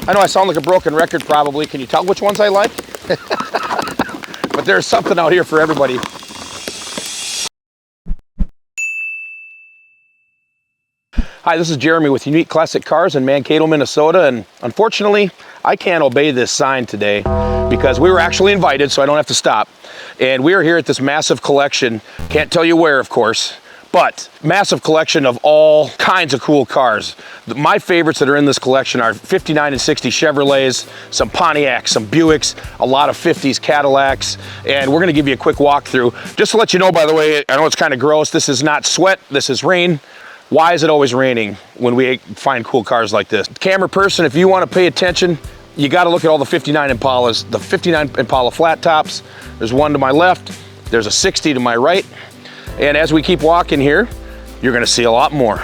I know I sound like a broken record probably. Can you tell which ones I like? But there's something out here for everybody. Hi, this is Jeremy with Unique Classic Cars in Mankato, Minnesota, and unfortunately, I can't obey this sign today because we were actually invited, so I don't have to stop. And we are here at this massive collection, can't tell you where, of course, but massive collection of all kinds of cool cars. My favorites that are in this collection are 59 and 60 Chevrolets, some Pontiacs, some Buicks, a lot of 50s Cadillacs, and we're gonna give you a quick walkthrough. Just to let you know, by the way, I know it's kind of gross, this is not sweat, this is rain. Why is it always raining when we find cool cars like this? Camera person, if you want to pay attention, you got to look at all the 59 Impalas, the 59 Impala flat tops. There's one to my left, there's a 60 to my right. And as we keep walking here, you're going to see a lot more.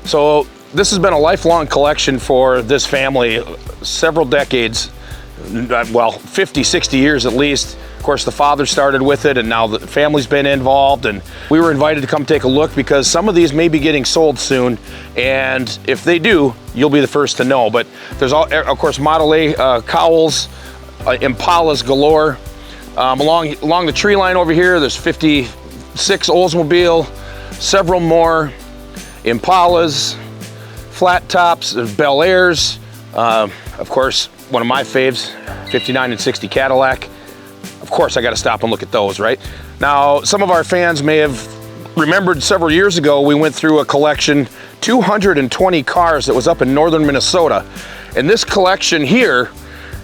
So this has been a lifelong collection for this family, several decades, well, 50, 60 years at least. Of course, the father started with it, and now the family's been involved, and we were invited to come take a look because some of these may be getting sold soon, and if they do, you'll be the first to know. But there's, of course, Model A Cowls, Impalas galore. Along the tree line over here, there's 56 Oldsmobile, several more Impalas, flat tops, Bel Airs, of course, one of my faves, 59 and 60 Cadillac. Of course, I got to stop and look at those, right? Now, some of our fans may have remembered several years ago, we went through a collection, 220 cars that was up in northern Minnesota. And this collection here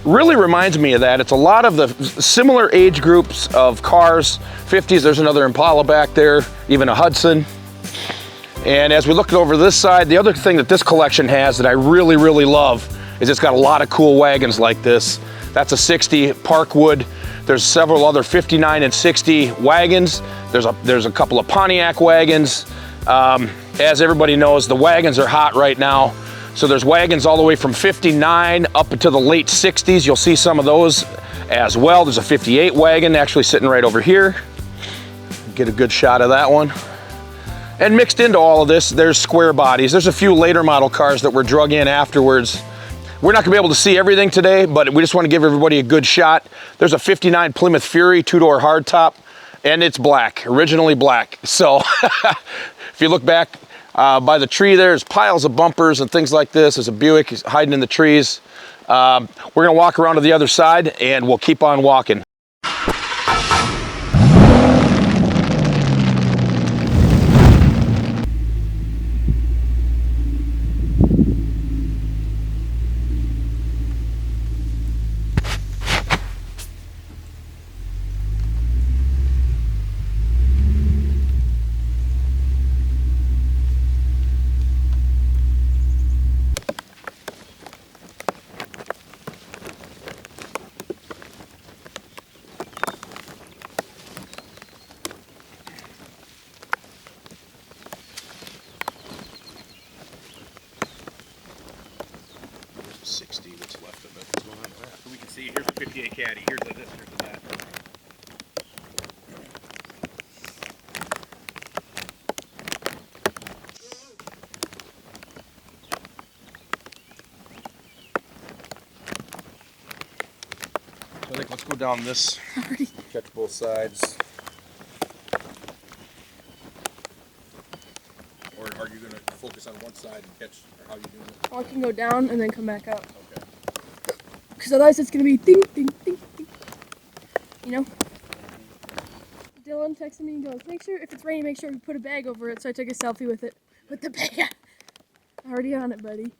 really reminds me of that. It's a lot of the similar age groups of cars, 50s, there's another Impala back there, even a Hudson. And as we look over this side, the other thing that this collection has that I really, really love is it's got a lot of cool wagons like this. That's a 60 Parkwood. There's several other 59 and 60 wagons. There's a couple of Pontiac wagons. As everybody knows, the wagons are hot right now. So there's wagons all the way from 59 up into the late 60s. You'll see some of those as well. There's a 58 wagon actually sitting right over here. Get a good shot of that one. And mixed into all of this, there's square bodies. There's a few later model cars that were drug in afterwards. We're not gonna be able to see everything today, but we just wanna give everybody a good shot. There's a 59 Plymouth Fury, two-door hardtop, and it's black, originally black. So if you look back by the tree, there's piles of bumpers and things like this. There's a Buick hiding in the trees. We're gonna walk around to the other side and we'll keep on walking. What's left of it. What's going on with that? So we can see here's a 58 Caddy, here's a this, here's a that. So I think let's go down this, catch both sides. Or are you going to focus on one side and catch, or how are you doing it? I can go down and then come back up. Okay. Because otherwise it's going to be ding, ding, ding, ding. You know? Dylan texted me and goes, make sure, if it's raining, make sure you put a bag over it. So I took a selfie with it, with the bag. Already on it, buddy.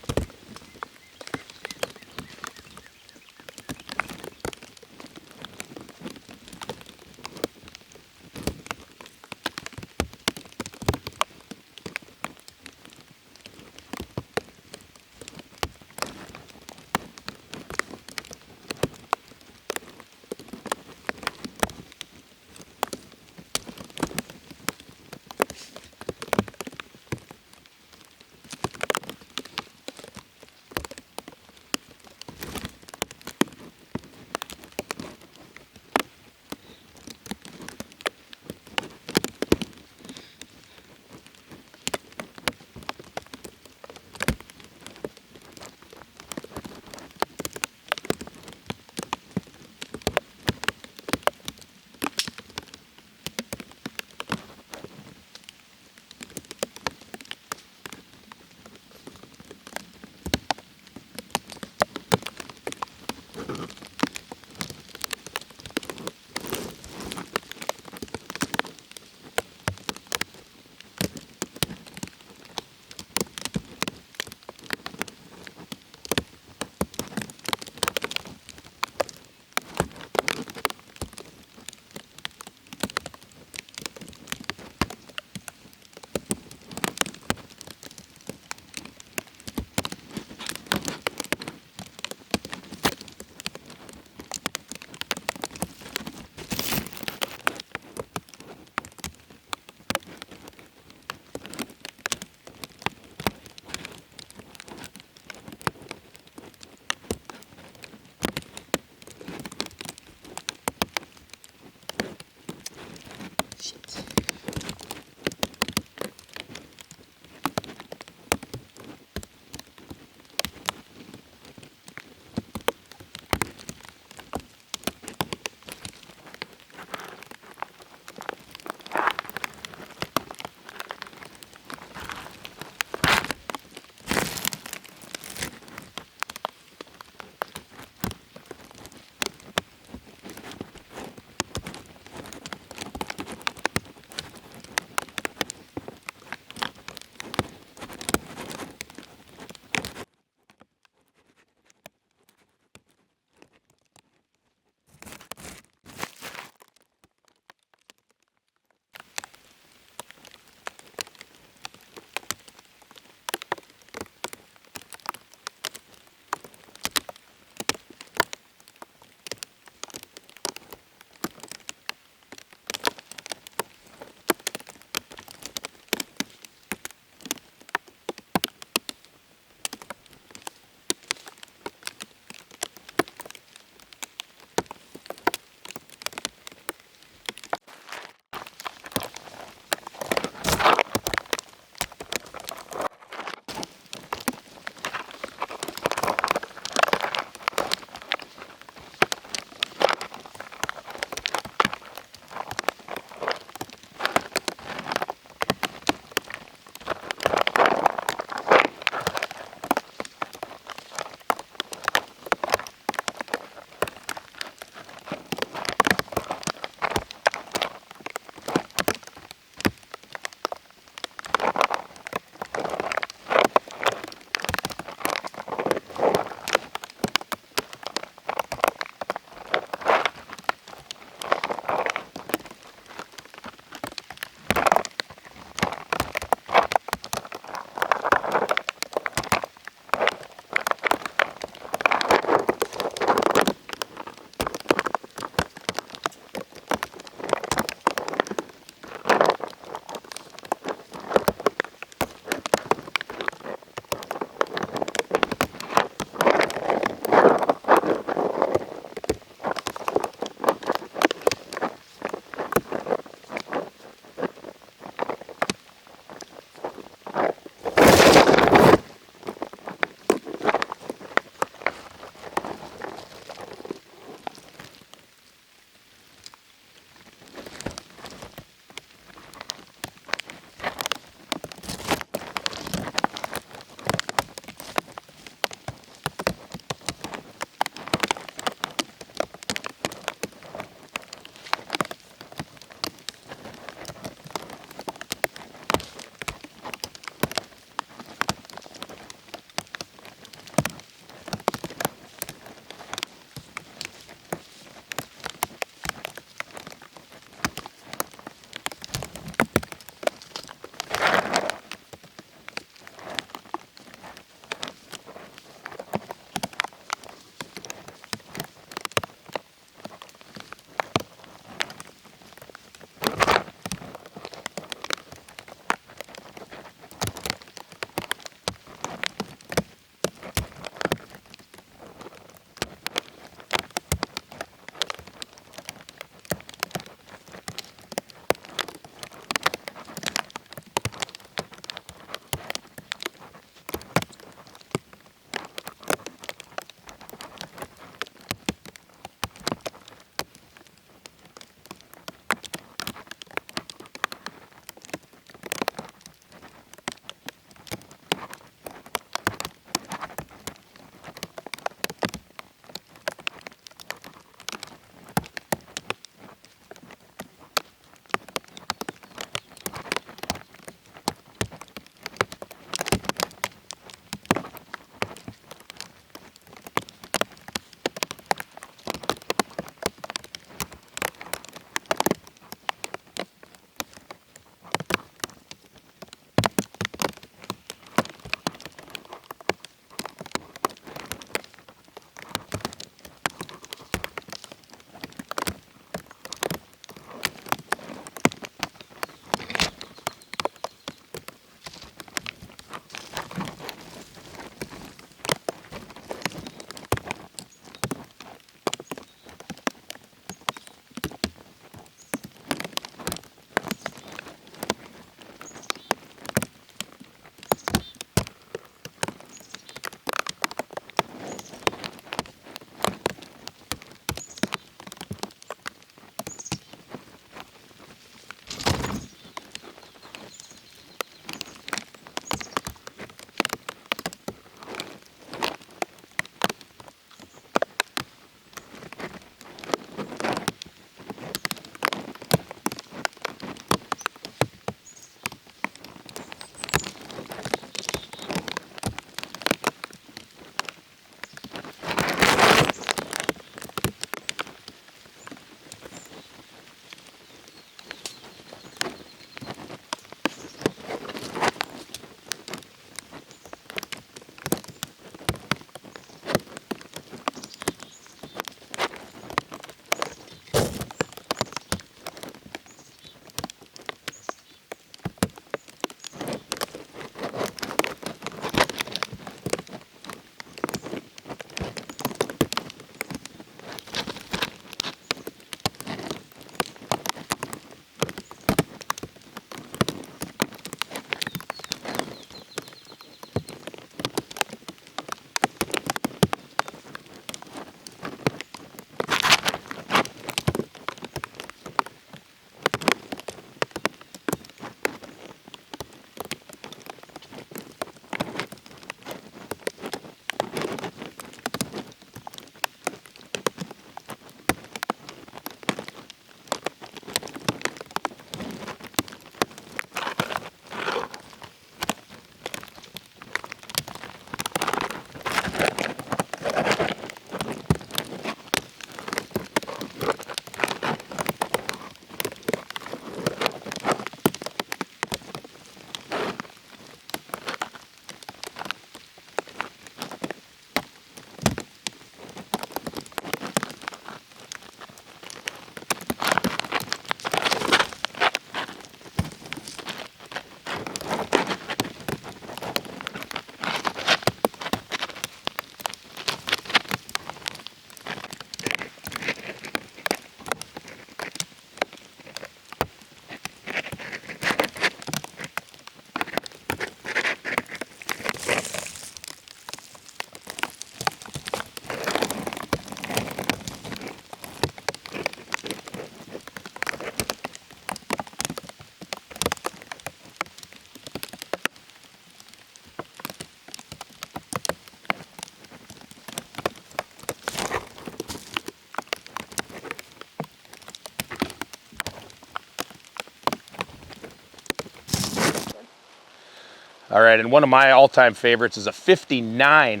All right, and one of my all-time favorites is a 59.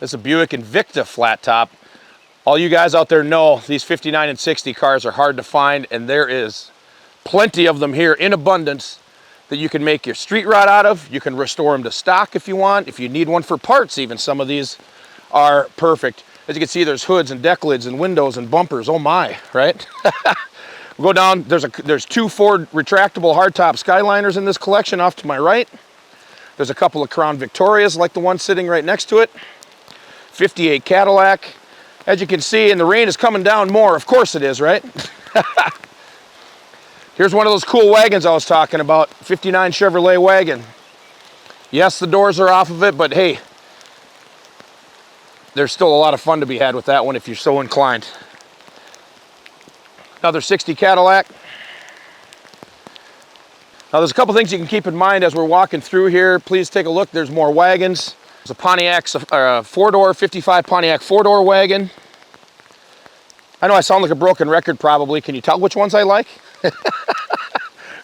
This is a Buick Invicta flat top. All you guys out there know these 59 and 60 cars are hard to find, and there is plenty of them here in abundance that you can make your street rod out of. You can restore them to stock if you want. If you need one for parts, even some of these are perfect. As you can see, there's hoods and deck lids and windows and bumpers. Oh my, right? We'll go down. There's 2 Ford retractable hardtop Skyliners in this collection off to my right. There's a couple of Crown Victorias like the one sitting right next to it. 58 Cadillac. As you can see, and the rain is coming down more. Of course it is, right? Here's one of those cool wagons I was talking about. 59 Chevrolet wagon. Yes, the doors are off of it, but hey, there's still a lot of fun to be had with that one if you're so inclined. Another 60 Cadillac. Now there's a couple things you can keep in mind as we're walking through here. Please take a look. There's more wagons. There's a Pontiac 4-door, 55 Pontiac 4-door wagon. I know I sound like a broken record probably. Can you tell which ones I like?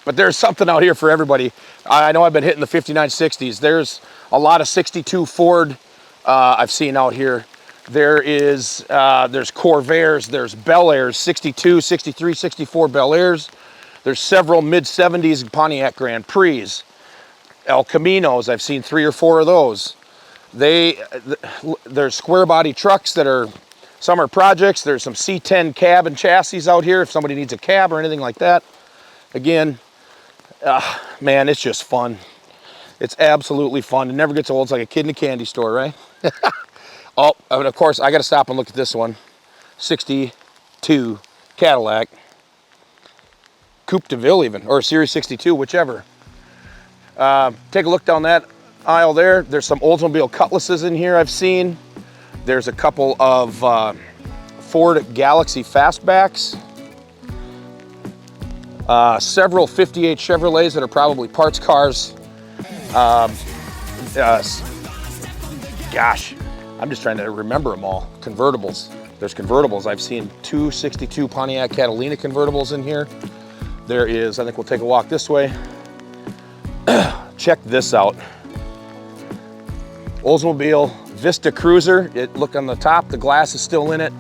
But there's something out here for everybody. I know I've been hitting the 59 60s. There's a lot of 62 Ford I've seen out here. There's Corvairs, there's Bel Airs, 62, 63, 64 Bel Airs. There's several mid-70s Pontiac Grand Prix. El Caminos, I've seen 3 or 4 of those. There's square body trucks that are, some are projects. There's some C10 cab and chassis out here if somebody needs a cab or anything like that. Again, man, it's just fun. It's absolutely fun. It never gets old. It's like a kid in a candy store, right? Oh, and of course, I got to stop and look at this one. 62 Cadillac. Coupe de Ville even, or Series 62, whichever. Take a look down that aisle there. There's some Oldsmobile Cutlasses in here I've seen. There's a couple of Ford Galaxy Fastbacks. Several 58 Chevrolets that are probably parts cars. Gosh, I'm just trying to remember them all. Convertibles. There's convertibles. I've seen 2 62 Pontiac Catalina convertibles in here. There is, I think we'll take a walk this way. Check this out. Oldsmobile Vista Cruiser. Look on the top, the glass is still in it.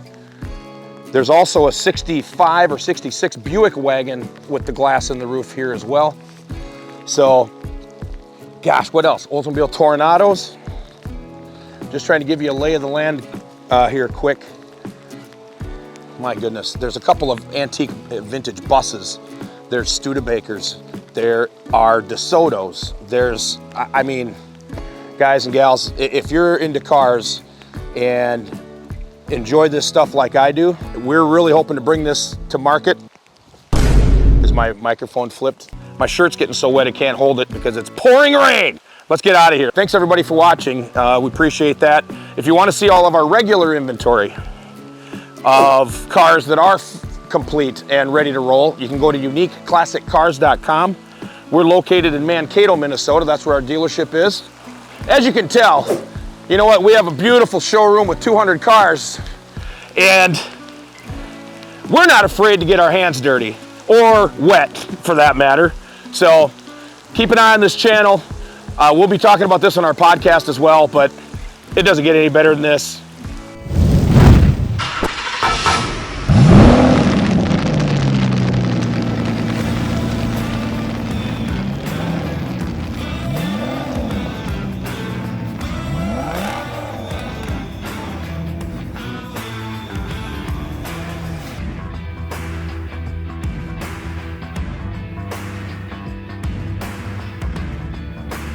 There's also a 65 or 66 Buick wagon with the glass in the roof here as well. So, gosh, what else? Oldsmobile Tornados. Just trying to give you a lay of the land here quick. My goodness, there's a couple of antique vintage buses. There's Studebakers. There are DeSotos. There's, I mean, guys and gals, if you're into cars and enjoy this stuff like I do, we're really hoping to bring this to market. Is my microphone flipped? My shirt's getting so wet it can't hold it because it's pouring rain. Let's get out of here. Thanks everybody for watching. We appreciate that. If you want to see all of our regular inventory of cars that are complete and ready to roll, you can go to uniqueclassiccars.com. We're located in Mankato, Minnesota. That's where our dealership is. As you can tell, you know what? We have a beautiful showroom with 200 cars, and we're not afraid to get our hands dirty or wet for that matter. So keep an eye on this channel. We'll be talking about this on our podcast as well, but it doesn't get any better than this.